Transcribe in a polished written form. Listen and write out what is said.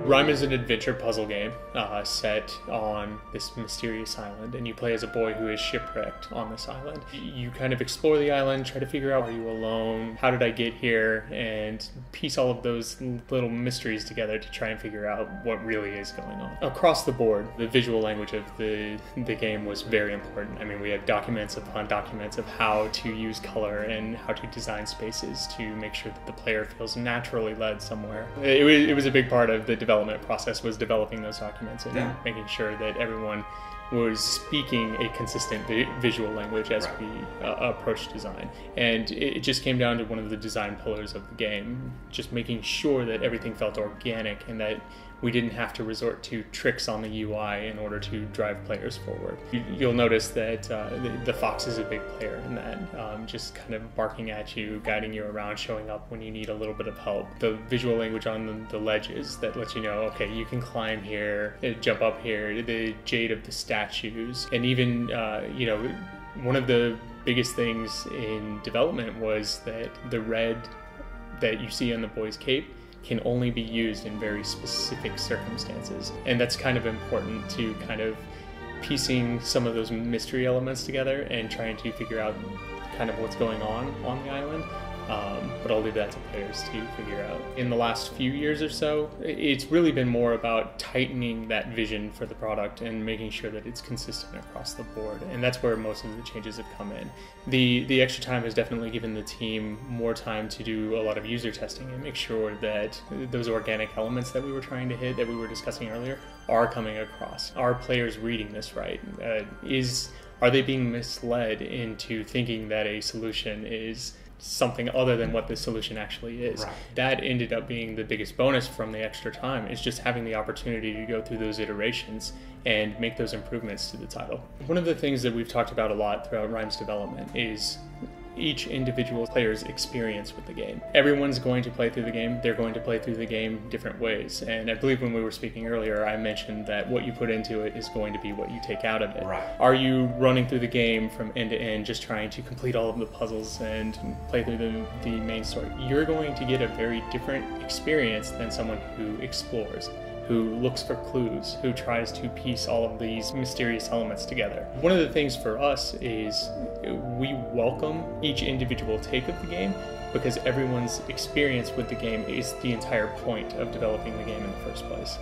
RiME is an adventure puzzle game set on this mysterious island, and you play as a boy who is shipwrecked on this island. You kind of explore the island, try to figure out, are you alone? How did I get here? And piece all of those little mysteries together to try and figure out what really is going on. Across the board, the visual language of the game was very important. I mean, we have documents upon documents of how to use color and how to design spaces to make sure that the player feels naturally led somewhere. It was a big part of the development process, was developing those documents and making sure that everyone was speaking a consistent visual language as we approached design. And it just came down to one of the design pillars of the game, just making sure that everything felt organic and that we didn't have to resort to tricks on the UI in order to drive players forward. You'll notice that the fox is a big player in that, just kind of barking at you, guiding you around, showing up when you need a little bit of help. The visual language on the ledges that lets you know, okay, you can climb here, jump up here, the jade of the statues, and even, you know, one of the biggest things in development was that the red that you see on the boy's cape can only be used in very specific circumstances. And that's kind of important to kind of piecing some of those mystery elements together and trying to figure out kind of what's going on the island. But I'll leave that to players to figure out. In the last few years or so, it's really been more about tightening that vision for the product and making sure that it's consistent across the board. And that's where most of the changes have come in. The extra time has definitely given the team more time to do a lot of user testing and make sure that those organic elements that we were trying to hit, that we were discussing earlier, are coming across. Are players reading this right? Are they being misled into thinking that a solution is something other than what the solution actually is? Right. That ended up being the biggest bonus from the extra time, is just having the opportunity to go through those iterations and make those improvements to the title. One of the things that we've talked about a lot throughout RiME's development is each individual player's experience with the game. Everyone's going to play through the game. They're going to play through the game different ways. And I believe when we were speaking earlier, I mentioned that what you put into it is going to be what you take out of it. Right. Are you running through the game from end to end, just trying to complete all of the puzzles and play through the main story? You're going to get a very different experience than someone who explores, who looks for clues, who tries to piece all of these mysterious elements together. One of the things for us is we welcome each individual take of the game, because everyone's experience with the game is the entire point of developing the game in the first place.